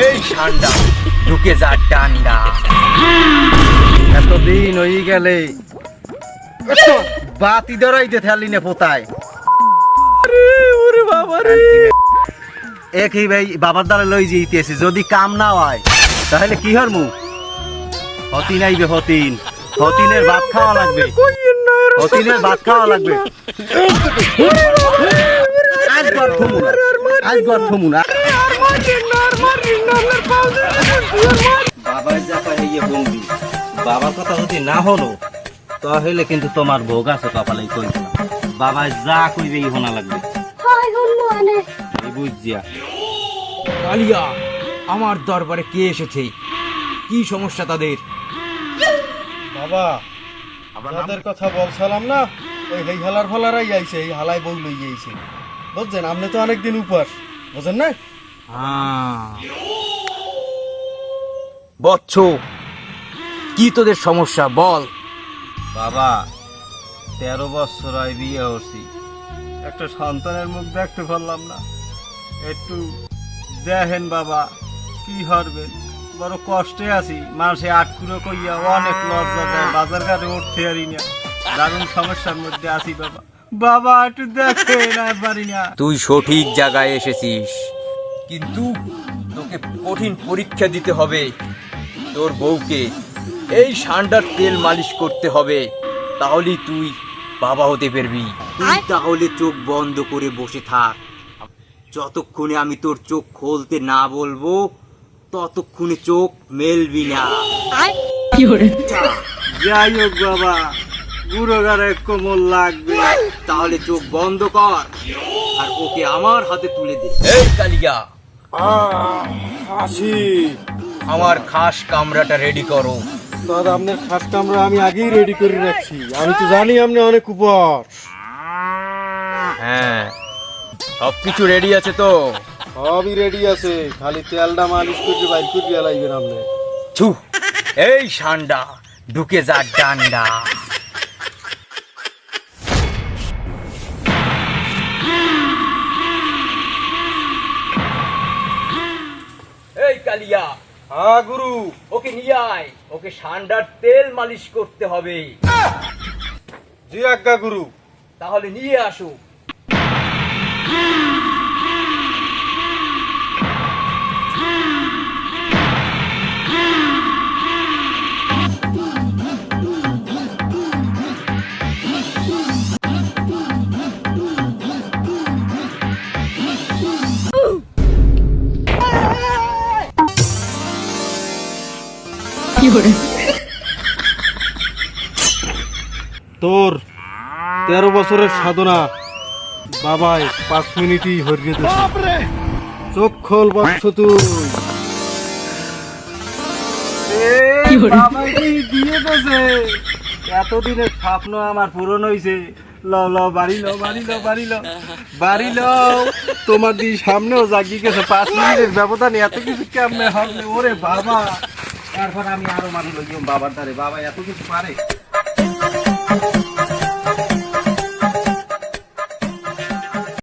এই ঠান্ডা ঢুকে যা ডান্ডা। এতদিন হয়ে গেলে বাতি ধরাইতে থালি না পোতায়। একই ভাই বাবার দ্বারা লই যেতেছি, যদি কাম না হয় তাহলে কি হরমু? হতিন আইবে, হতিন হতিনের ভাত খাওয়া লাগবে, হতিনের ভাত খাওয়া লাগবে। আজগর থমু না, আজগর থমু না। বাবার যা পাইয়ে বন্দি, বাবার কথা যদি না হলো তাহলে কিন্তু তোমার ভোগ আছে কপালে। কই বাবা যা কইবে ই হোনা লাগবে। বুঝছিয়া কালিয়া, আমার দরবারে কে এসেছে? কি সমস্যা তাদের? বাবা আপনাদের কথা বলছিলাম না, ওই এই হালার ফালারাই আইছে, এই হালাই বউ লই আইছে। বুঝছেন, আপনি তো অনেকদিন উপবাস, বুঝেন না? বচ্চ, কি তোদের সমস্যা বল। বাবা 13 বছর হয় বিয়ে হচ্ছি, একটা সন্তানের মুখ দেখতে পারলাম না। একটু দেখেন বাবা, কি হরবেন, বড় কষ্টে আছি। মাসে 8 কুড়ো কইয়া অনেক লজ্জা দেয়, বাজার ঘাটে উঠতে পারি না, দারুণ সমস্যার মধ্যে আছি বাবা। বাবা একটু দেখেন, আর পারি না। তুই সঠিক জায়গায় এসেছিস, কিন্তু তোকে কঠিন পরীক্ষা দিতে হবে। তোর বউকে এই ঠান্ডার তেল মালিশ করতে হবে, তাহলেই তুই বাবা হতে পারবি। তুই তাহলে চোখ বন্ধ করে বসে থাক, যতক্ষণে আমি তোর চোখ খুলতে না বলবো ততক্ষণে চোখ মেলবি না। যাই হোক বাবা, বুড়োগারে কোমল লাগবে। তাহলে চোখ বন্ধ কর আর ওকে আমার হাতে তুলে দে। এই কালিয়া, আসি। আমার খাস কামরাটা রেডি করো। দাদা আপনার খাস কামরা আমি আগেই রেডি করে রাখছি, আমি তো জানি আপনি অনেক উপর। হ্যাঁ, সবকিছু রেডি আছে তো? সবই রেডি আছে, খালি তেলটা মালিশ করে বাইর করে লাগবেন আপনি। ছু, এই ঠান্ডা ঢুকে যা ডান্ডা। এই কালিয়া, হ্যাঁ গুরু। ওকে নিয়ে আয়, ওকে ঠান্ডার তেল মালিশ করতে হবে। জি আজ্ঞা গুরু। তাহলে নিয়ে আসো। তোর 13 বছরের সাধনা বাবাই 5 মিনিটই হরিয়ে দিয়েছে। চোখ খোল বৎস তুই। বাবাই দিয়ে দেছে, এতদিনের স্বপ্ন আমার পূরণ হয়েছে। লও লও, বাড়ি লও, বাড়ি লও, বাড়ি লও, বাড়ি লও। তোমার দি সামনেও জাগিয়ে গেছে, 5 মিনিটের ব্যবধানে এত কিছু কেমনে হবে? ওরে বাবা, তারপর আমি আরো মারি লইম বাবার দ্বারে। বাবা এত কিছু পারে।